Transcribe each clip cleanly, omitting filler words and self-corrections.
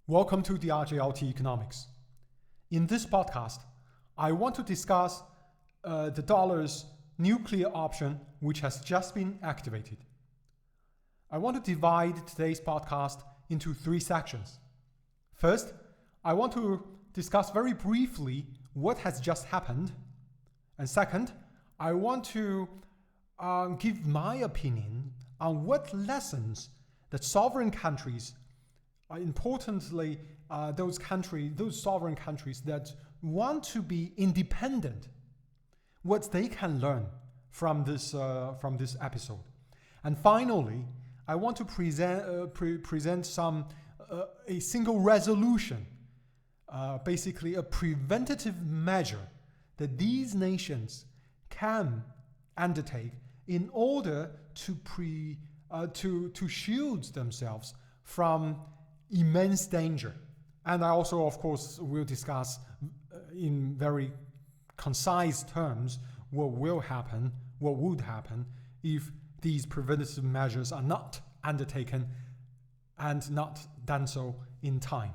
Welcome to the RJLT Economics. In this podcast, I want to discuss the dollar's nuclear option, which has just been activated. I want to divide today's podcast into three sections. First, I want to discuss very briefly what has just happened. And second, I want to give my opinion on what lessons that sovereign countries, importantly, those sovereign countries that want to be independent, what they can learn from this episode. And finally, I want to present a single resolution, basically a preventative measure that these nations can undertake in order to shield themselves from immense danger. And I also, of course, will discuss in very concise terms what would happen if these preventative measures are not undertaken and not done so in time.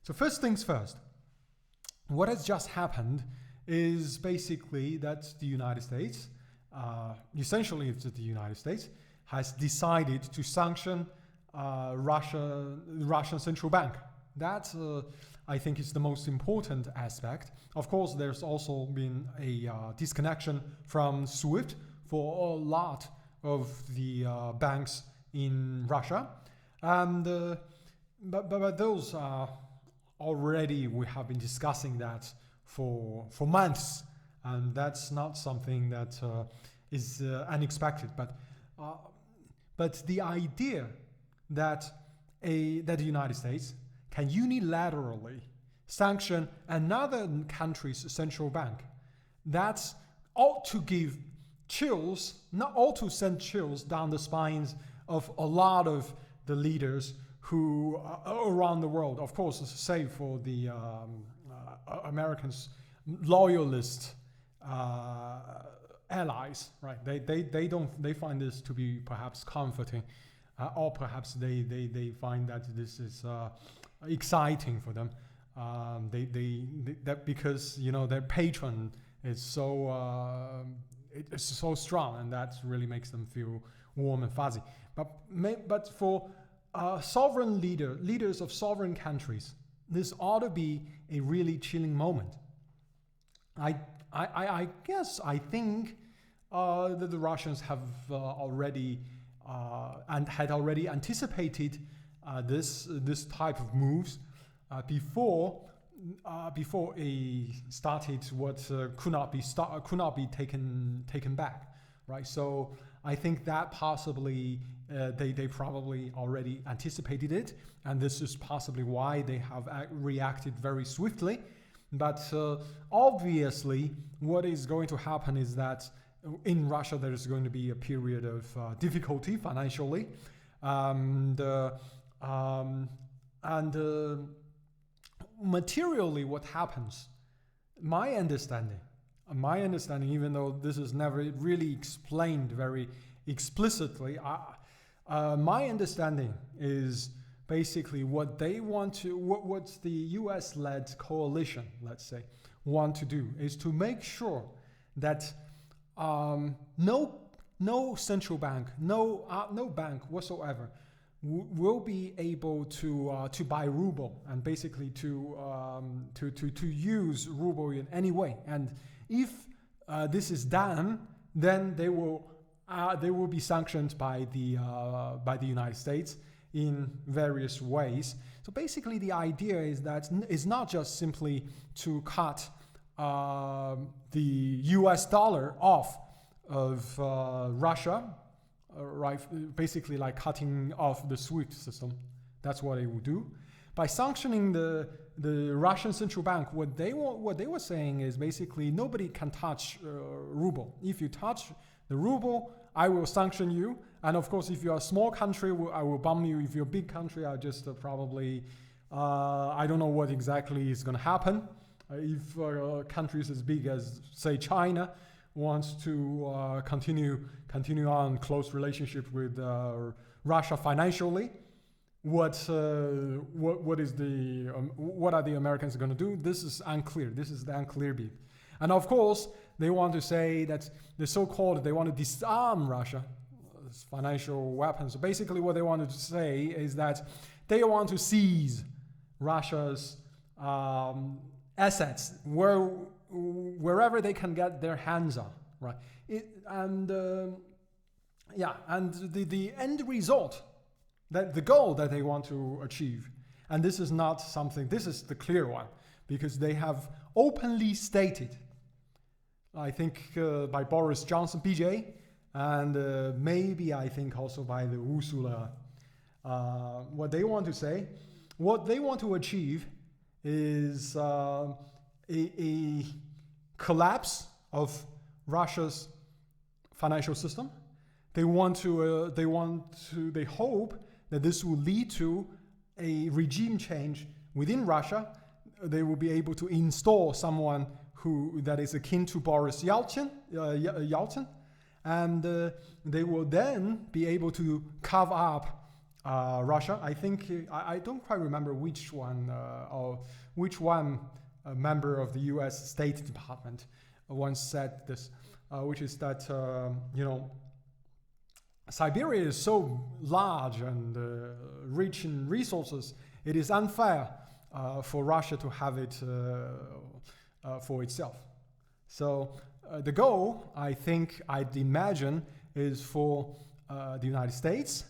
So first things first, what has just happened is basically that the United States, essentially the United States, has decided to sanction Russian central bank. That, I think, is the most important aspect. Of course, there's also been a disconnection from SWIFT for a lot of the banks in Russia. And but those are already, we have been discussing that for months. And that's not something that is unexpected. But the idea that the United States can unilaterally sanction another country's central bank, that ought to give chills, not ought to send chills down the spines of a lot of the leaders who around the world, of course, save for the Americans' loyalist allies, right? They find this to be perhaps comforting. Or perhaps they find that this is exciting for them. That because their patron is it's so strong, and that really makes them feel warm and fuzzy. But for sovereign leaders of sovereign countries, this ought to be a really chilling moment. I think that the Russians have already. And had already anticipated this type of moves before it started what could not be taken back, right? So I think that possibly they probably already anticipated it, and this is possibly why they have reacted very swiftly. But obviously, what is going to happen is that in Russia, there is going to be a period of difficulty financially, and materially, what happens? My understanding, even though this is never really explained very explicitly, my understanding is basically what they want to, what the U.S.-led coalition, let's say, want to do is to make sure that no central bank, no bank whatsoever will be able to buy ruble and basically to use ruble in any way. And if this is done, then they will be sanctioned by the United States in various ways. So basically, the idea is that it's not just simply to cut the US dollar off of Russia, right? Basically like cutting off the SWIFT system. That's what it would do. By sanctioning the Russian central bank, what they were saying is basically nobody can touch ruble. If you touch the ruble, I will sanction you. And of course, if you're a small country, I will bomb you. If you're a big country, I'll just probably, I don't know what exactly is going to happen. If countries as big as, say, China wants to continue on close relationship with Russia financially, what are the Americans going to do? This is unclear. This is the unclear bit. And of course, they want to say that they want to disarm Russia, financial weapons. So basically what they wanted to say is that they want to seize Russia's assets wherever they can get their hands on, right? And the end result, that the goal that they want to achieve, and this is not something, this is the clear one, because they have openly stated, I think by Boris Johnson, BJ, and maybe I think also by the Ursula, what they want to achieve is a collapse of Russia's financial system. They hope that this will lead to a regime change within Russia. They will be able to install someone that is akin to Boris Yeltsin, and they will then be able to carve up Russia. I think I don't quite remember which one member of the U.S. State Department once said this, which is that Siberia is so large and rich in resources, it is unfair for Russia to have it for itself. So the goal, I'd imagine, is for the United States,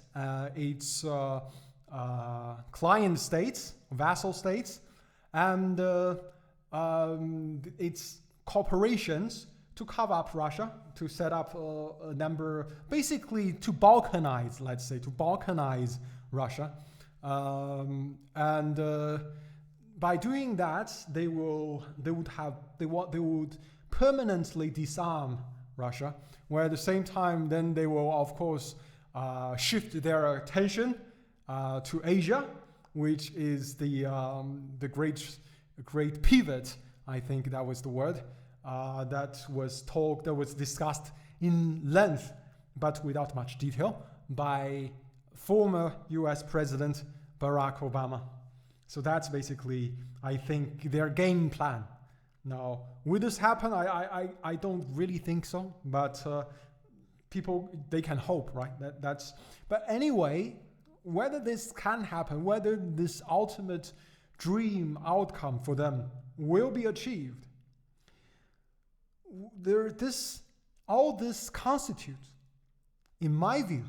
its client states, vassal states, and its corporations to cover up Russia, to set up a number, basically to balkanize, Russia. By doing that, they would permanently disarm Russia, where at the same time, then they will, of course, shift their attention to Asia, which is the great pivot, I think that was the word, that was discussed in length, but without much detail, by former US President Barack Obama. So that's basically, I think, their game plan. Now, will this happen? I don't really think so, but people, they can hope, right? But anyway, whether this can happen, whether this ultimate dream outcome for them will be achieved, all this constitutes, in my view,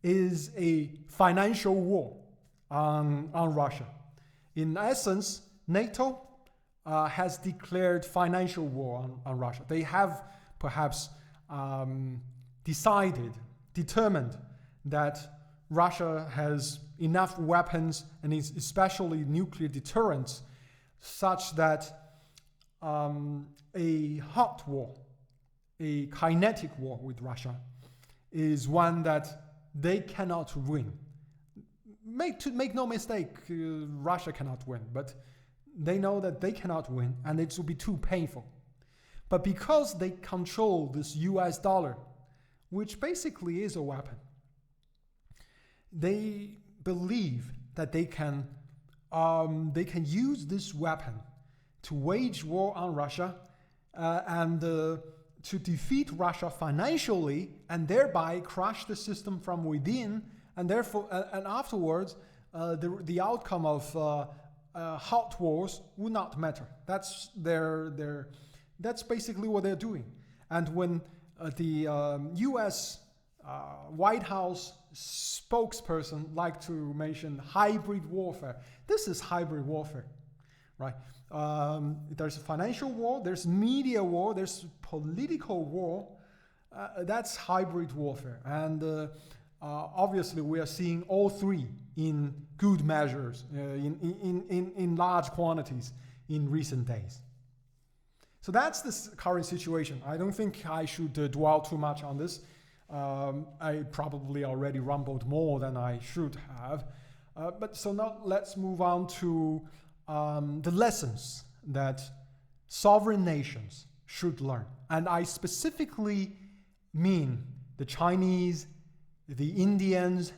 is a financial war on Russia. In essence, NATO has declared financial war on Russia. They have perhaps determined that Russia has enough weapons, and especially nuclear deterrence, such that a hot war, a kinetic war with Russia, is one that they cannot win. Make no mistake, Russia cannot win, but they know that they cannot win, and it will be too painful. But because they control this US dollar, which basically is a weapon, they believe that they can use this weapon to wage war on Russia and to defeat Russia financially, and thereby crush the system from within, and therefore and afterwards the outcome of hot wars would not matter. That's that's basically what they're doing. And when the U.S. White House spokesperson like to mention hybrid warfare, this is hybrid warfare, right? There's a financial war, there's media war, there's political war. That's hybrid warfare, and obviously we are seeing all three in good measures, in large quantities in recent days. So that's the current situation. I don't think I should dwell too much on this. I probably already rumbled more than I should have. But so now let's move on to the lessons that sovereign nations should learn. And I specifically mean the Chinese, the Indians,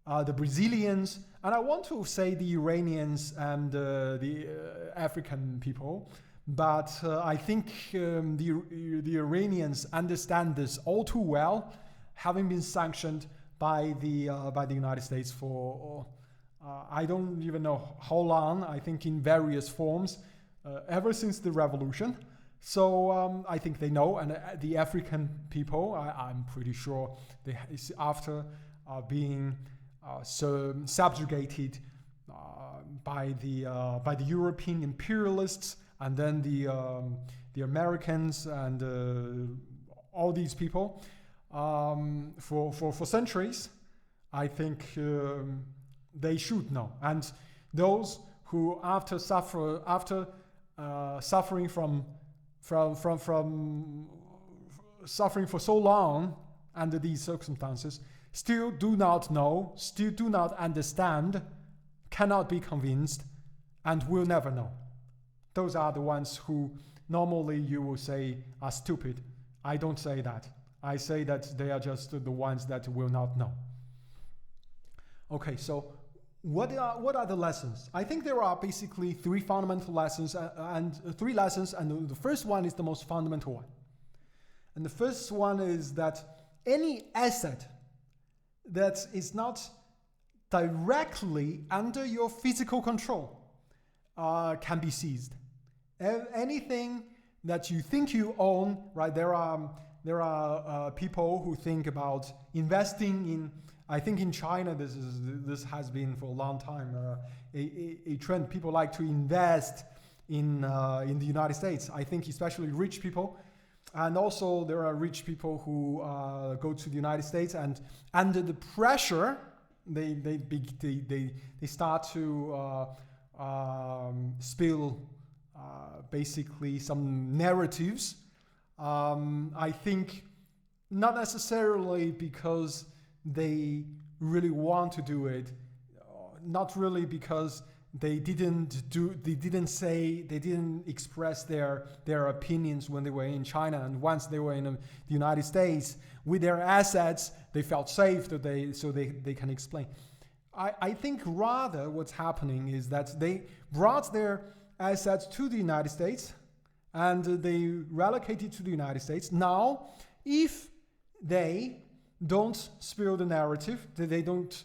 the Brazilians, and I want to say the Iranians and the African people, but I think the Iranians understand this all too well, having been sanctioned by the United States for I don't even know how long. I think in various forms ever since the revolution. So I think they know, and the African people, I'm pretty sure, after being subjugated by the European imperialists, and then the Americans and all these people for centuries, I think they should know. And those who after suffering from suffering for so long under these circumstances, still do not know, still do not understand, cannot be convinced, and will never know. Those are the ones who normally you will say are stupid. I don't say that. I say that they are just the ones that will not know. Okay, so what are the lessons? I think there are basically three fundamental lessons and three lessons, and the first one is the most fundamental one. And the first one is that any asset that is not directly under your physical control can be seized. Anything that you think you own, right? There are people who think about investing in. I think in China, this has been for a long time a trend. People like to invest in the United States. I think especially rich people, and also there are rich people who go to the United States, and under the pressure, they start to spill basically some narratives. I think not necessarily because they really want to do it, not really because they didn't express their opinions when they were in China, and once they were in the United States with their assets, they felt safe so they can explain. I think rather what's happening is that they brought their assets to the United States and they relocated to the United States. Now, if they don't spill the narrative, they don't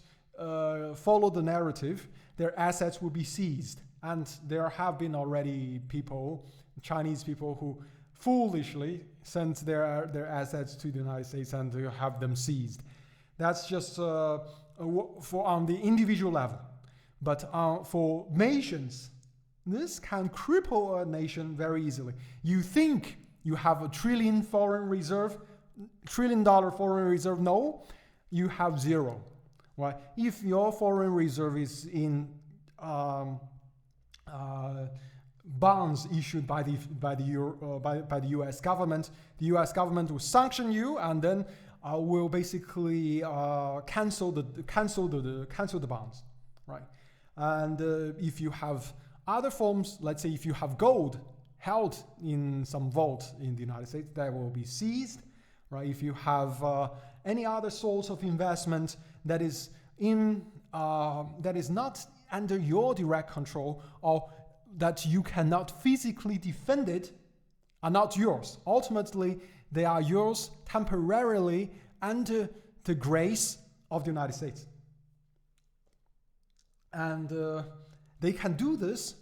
follow the narrative, their assets will be seized. And there have been already people, Chinese people, who foolishly sent their assets to the United States and have them seized. That's just for on the individual level. But for nations, this can cripple a nation very easily. You think you have $1 trillion foreign reserve, $1 trillion foreign reserve? No, you have zero. Right? If your foreign reserve is in bonds issued by the U.S. government, the U.S. government will sanction you and then will basically cancel the bonds, right? And if you have other forms, let's say if you have gold held in some vault in the United States, that will be seized, right? If you have any other source of investment that is not under your direct control, or that you cannot physically defend it, are not yours. Ultimately, they are yours temporarily under the grace of the United States. And they can do this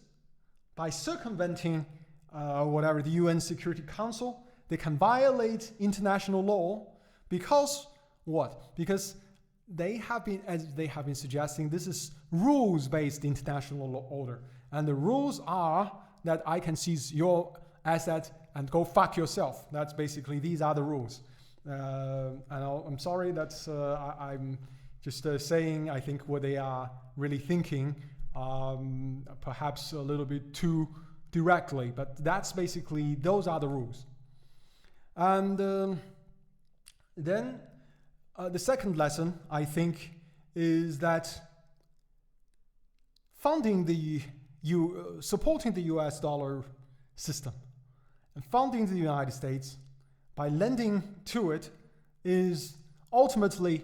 by circumventing the UN Security Council. They can violate international law because what? Because they have been, as they have been suggesting, this is rules-based international law order. And the rules are that I can seize your asset and go fuck yourself. That's basically, these are the rules. And I'm sorry that I'm just saying, I think what they are really thinking, perhaps a little bit too directly, but that's basically, those are the rules. And then the second lesson, I think, is that funding supporting the US dollar system and funding the United States by lending to it is ultimately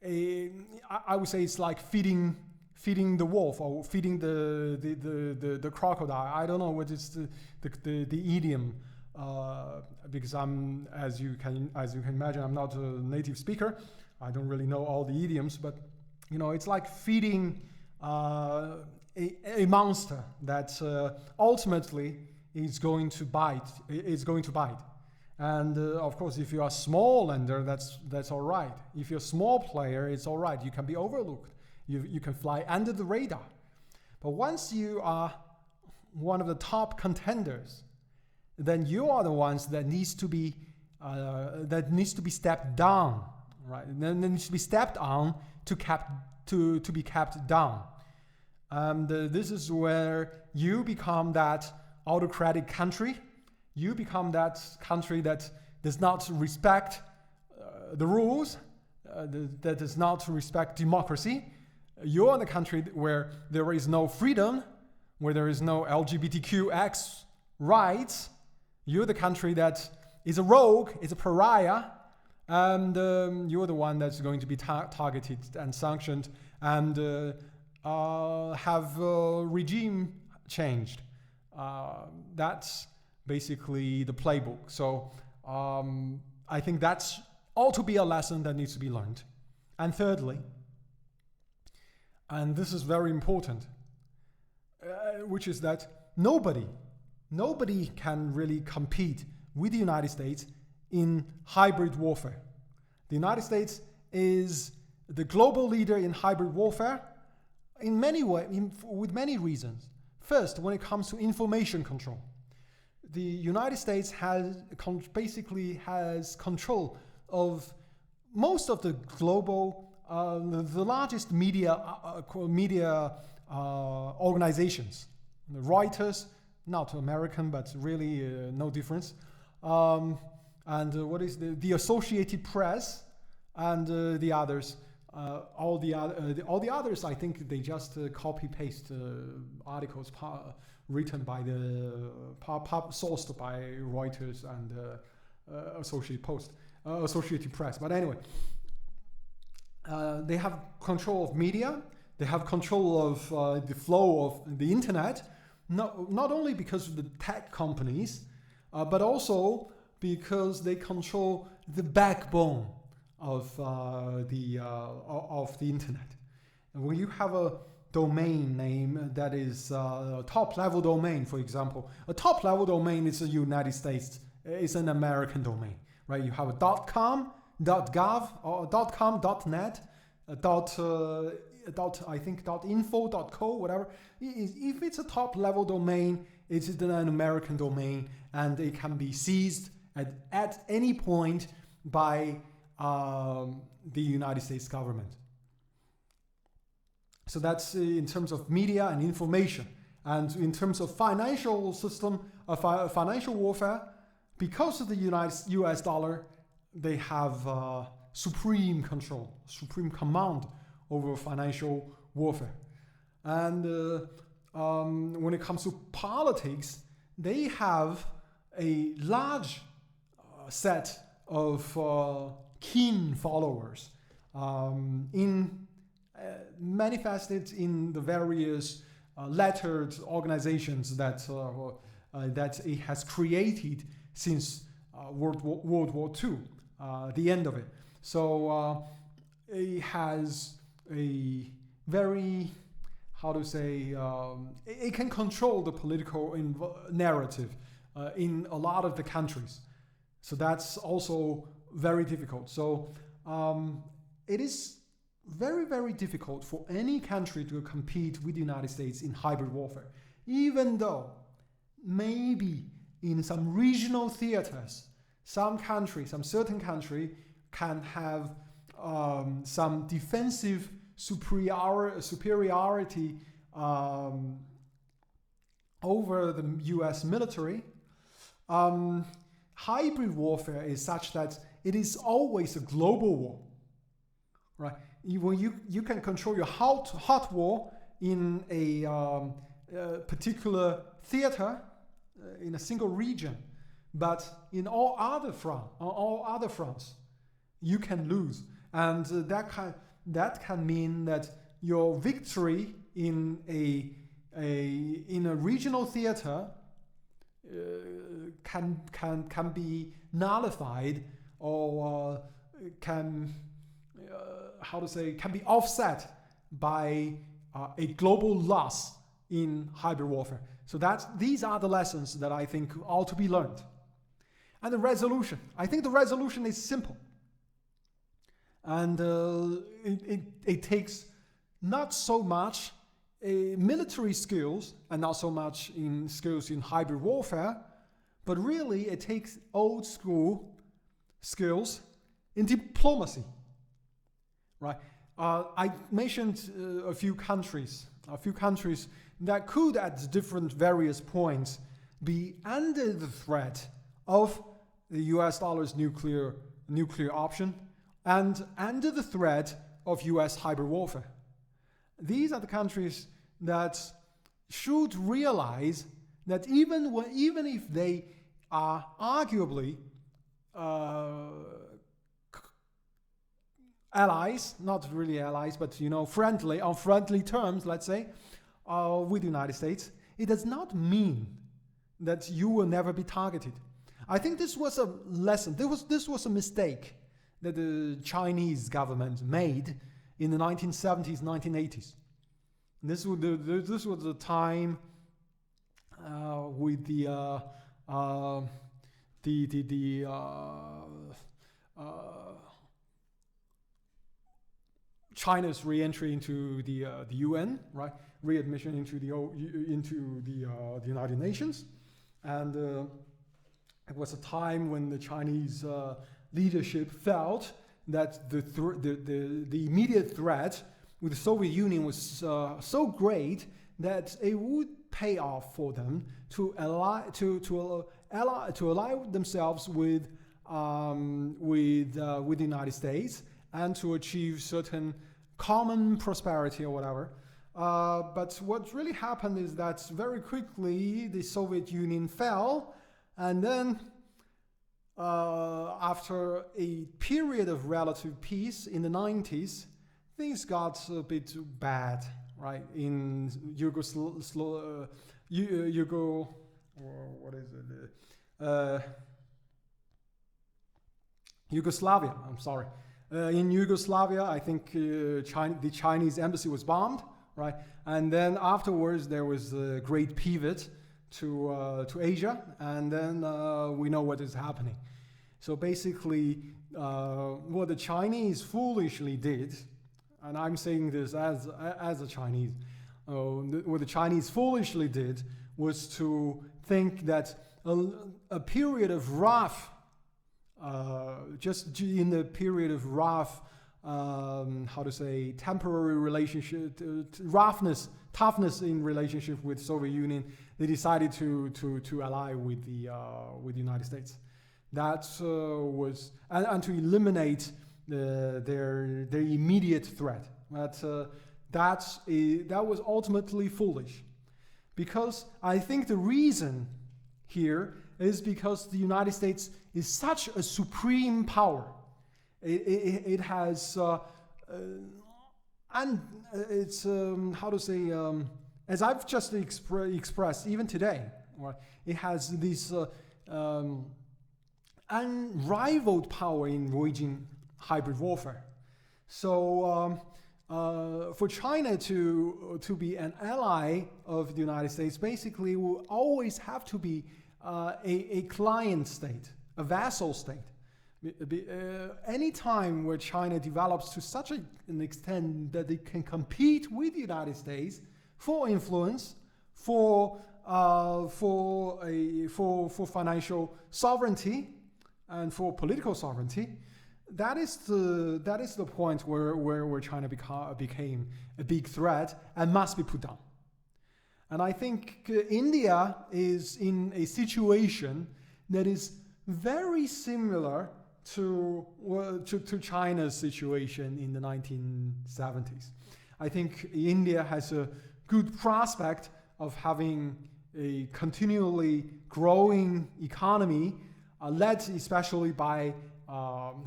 I would say it's like feeding feeding the wolf or feeding the crocodile. I don't know what is the idiom, because I'm, as you can imagine, I'm not a native speaker. I don't really know all the idioms, but you know, it's like feeding a monster that ultimately is going to bite. And of course, if you are a small lender, that's all right. If you're a small player, it's all right. You can be overlooked. You can fly under the radar. But once you are one of the top contenders, then you are the ones that needs to be stepped down, right? And then needs to be stepped on to be kept down. And this is where you become that autocratic country. You become that country that does not respect the rules, that does not respect democracy. You're in a country where there is no freedom, where there is no LGBTQX rights. You're the country that is a rogue, is a pariah, and you're the one that's going to be targeted and sanctioned and have regime changed. That's basically the playbook. So I think that's ought to be a lesson that needs to be learned. And thirdly, and this is very important, which is that nobody can really compete with the United States in hybrid warfare. The United States is the global leader in hybrid warfare in many ways, with many reasons. First, when it comes to information control, the United States basically has control of most of the global, the largest media organizations. Reuters, not American, but really no difference. And what is the Associated Press and the others. All the others, I think they just copy paste articles written by sourced by Reuters and Associated Press. But anyway, they have control of media. They have control of the flow of the internet. Not only because of the tech companies, but also because they control the backbone of the internet. And when you have a domain name that is a top-level domain, for example, a top-level domain is a United States, it's an American domain, right? You have a .com, .gov, or .com, .net, I think .info, .co, whatever. If it's a top-level domain, it's an American domain, and it can be seized at any point by the United States government. So that's in terms of media and information. And in terms of financial system, financial warfare, because of the US dollar, they have supreme control, supreme command over financial warfare. And when it comes to politics, they have a large set of keen followers manifested in the various lettered organizations that it has created since World War II, the end of it. So it has a very, it can control the political narrative in a lot of the countries. So that's also very difficult. So it is very, very difficult for any country to compete with the United States in hybrid warfare, even though maybe in some regional theaters, some certain country can have some defensive superiority over the US military. Hybrid warfare is such that it is always a global war, right? When you can control your hot war in a particular theater in a single region, but in all other fronts, you can lose, and that can mean that your victory in a regional theater can be nullified, or can be offset by a global loss in hybrid warfare. So these are the lessons that I think ought to be learned. And the resolution, I think the resolution is simple, and it takes not so much military skills and not so much in skills in hybrid warfare, but really it takes old school skills in diplomacy, right? I mentioned a few countries that could at different various points be under the threat of the US dollar's nuclear option and under the threat of US hybrid warfare. These are the countries that should realize that even if they are arguably allies, not really allies, but friendly, on friendly terms, let's say, with the United States, it does not mean that you will never be targeted. I think this was a lesson. This was a mistake that the Chinese government made in the 1970s, 1980s. This was the time with China's re-entry into the UN, right? Readmission into the United Nations, and it was a time when the Chinese leadership felt that the immediate threat with the Soviet Union was so great that it would pay off for them to ally themselves with the United States and to achieve certain common prosperity or whatever. But what really happened is that very quickly the Soviet Union fell, and then after a period of relative peace in the 90s, things got a bit bad, right? In Yugoslavia, I'm sorry. In Yugoslavia, I think the Chinese embassy was bombed, right? And then afterwards, there was a great pivot to Asia, and then we know what is happening. So basically, what the Chinese foolishly did, and I'm saying this as a Chinese, what the Chinese foolishly did was to think that a period of rough, just in the period of rough, temporary relationship, toughness in relationship with Soviet Union, they decided to ally with the United States. That was and to eliminate their immediate threat. That was ultimately foolish, because I think the reason here is because the United States is such a supreme power. It has and it's as I've just expressed even today, right? It has this unrivaled power in waging hybrid warfare. So for China to be an ally of the United States, basically will always have to be a client state, a vassal state. Any time where China develops to such an extent that it can compete with the United States for influence, for financial sovereignty, and for political sovereignty, that is the point where China became a big threat and must be put down. And I think India is in a situation that is very similar to China's situation in the 1970s. I think India has a good prospect of having a continually growing economy, led especially by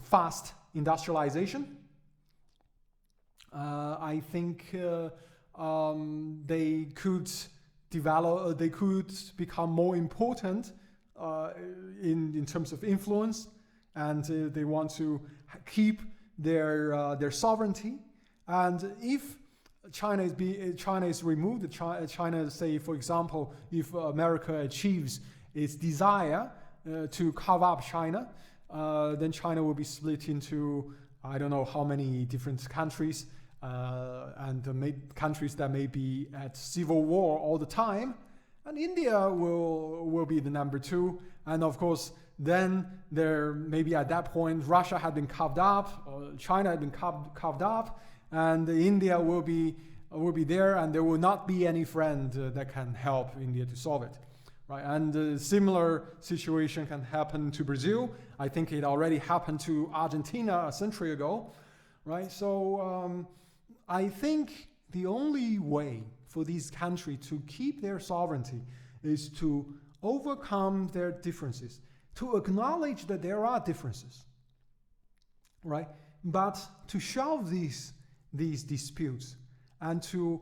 fast industrialization. I think they could develop, they could become more important in terms of influence, and they want to keep their sovereignty. And if China is removed, China, say for example, if America achieves its desire to carve up China, then China will be split into I don't know how many different countries, and countries that may be at civil war all the time, and India will be the number 2, and of course then there maybe at that point Russia had been carved up, or China had been carved up, and India will be there, and there will not be any friend that can help India to solve it, right? And a similar situation can happen to Brazil. I think it already happened to Argentina a century ago, right? So I think the only way for these countries to keep their sovereignty is to overcome their differences, to acknowledge that there are differences, right? But to shelve these disputes and to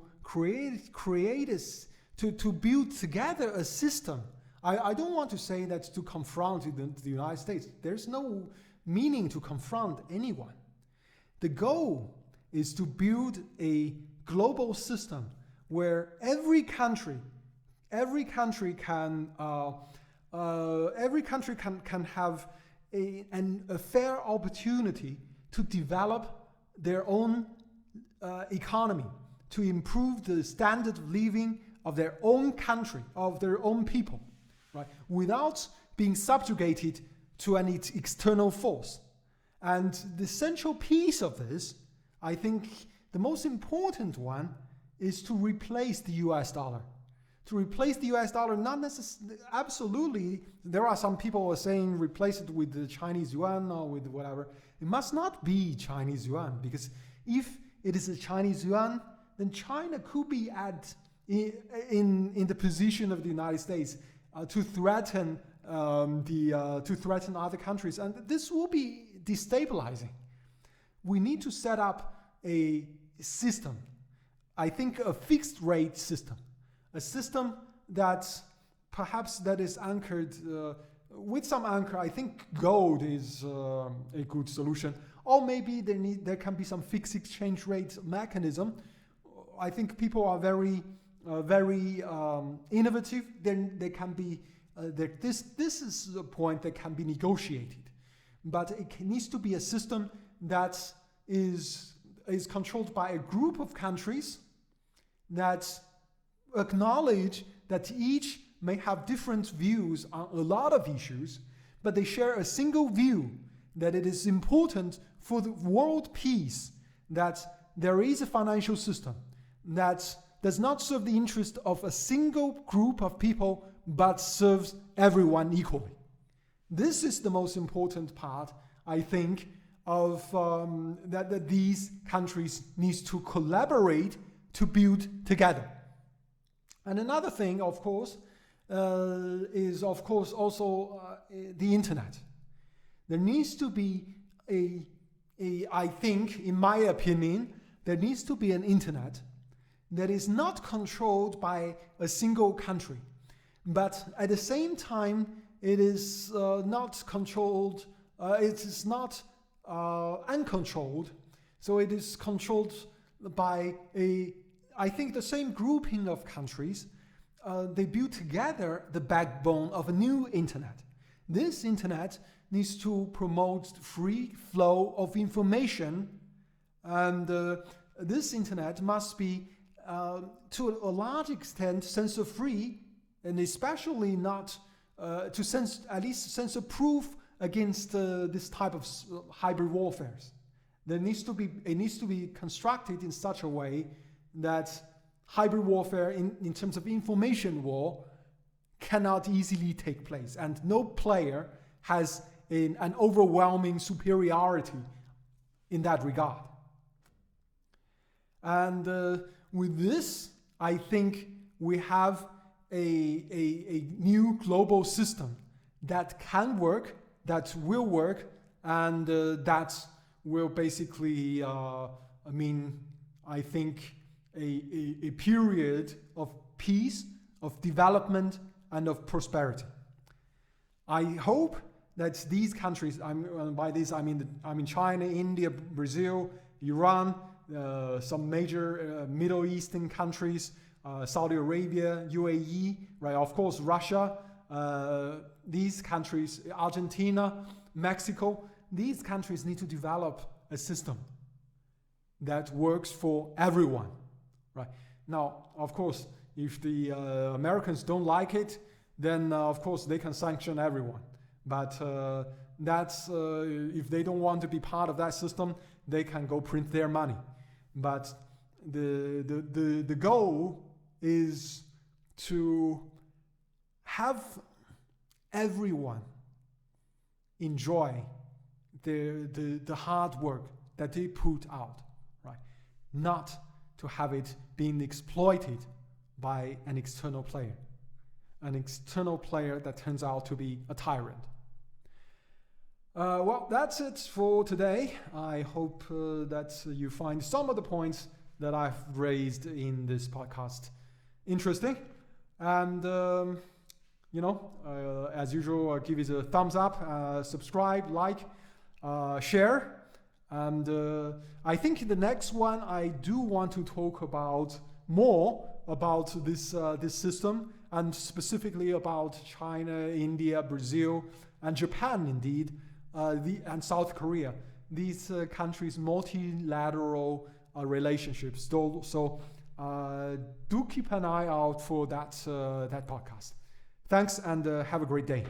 to build together a system. I don't want to say that to confront the United States. There's no meaning to confront anyone. The goal is to build a global system where every country can have a fair opportunity to develop their own economy, to improve the standard of living of their own country, of their own people, right? Without being subjugated to any external force. And the central piece of this, I think the most important one, is to replace the US dollar. To replace the US dollar, not necessarily, absolutely, there are some people who are saying replace it with the Chinese yuan or with whatever. It must not be Chinese yuan, because if it is a Chinese yuan, then China could be in the position of the United States to threaten other countries, and this will be destabilizing. We need to set up a system, I think a fixed rate system, a system that perhaps that is anchored with some anchor. I think gold is a good solution, or maybe there can be some fixed exchange rate mechanism. I think people are very innovative. Then they can be this is a point that can be negotiated, but it needs to be a system that is controlled by a group of countries that acknowledge that each may have different views on a lot of issues, but they share a single view that it is important for the world peace that there is a financial system that does not serve the interest of a single group of people, but serves everyone equally. This is the most important part, I think, of that these countries need to collaborate to build together. And another thing, of course, is of course also the internet. There needs to be I think, in my opinion, there needs to be an internet that is not controlled by a single country, but at the same time, it is not controlled, it is not uncontrolled, so it is controlled by I think the same grouping of countries. They build together the backbone of a new internet. This internet needs to promote free flow of information, and this internet must be to a large extent censor-free, and especially not at least censor-proof against this type of hybrid warfare. It needs to be constructed in such a way that hybrid warfare in terms of information war cannot easily take place, and no player has an overwhelming superiority in that regard. And with this, I think we have a new global system that can work, that will work, and that will basically I think, a period of peace, of development, and of prosperity. I hope that these countries, by this I mean China, India, Brazil, Iran, some major Middle Eastern countries, Saudi Arabia, UAE, right? Of course, Russia, these countries, Argentina, Mexico, these countries need to develop a system that works for everyone, right? Now, of course, if the Americans don't like it, then of course they can sanction everyone. But that's if they don't want to be part of that system, they can go print their money. But the goal is to have everyone enjoy the hard work that they put out, right? Not to have it being exploited by an external player that turns out to be a tyrant. Well, that's it for today. I hope that you find some of the points that I've raised in this podcast interesting. And, as usual, give it a thumbs up, subscribe, like, share. And I think in the next one, I do want to talk more about this system, and specifically about China, India, Brazil, and Japan, indeed, and South Korea. These countries' multilateral relationships. So do keep an eye out for that podcast. Thanks, and have a great day.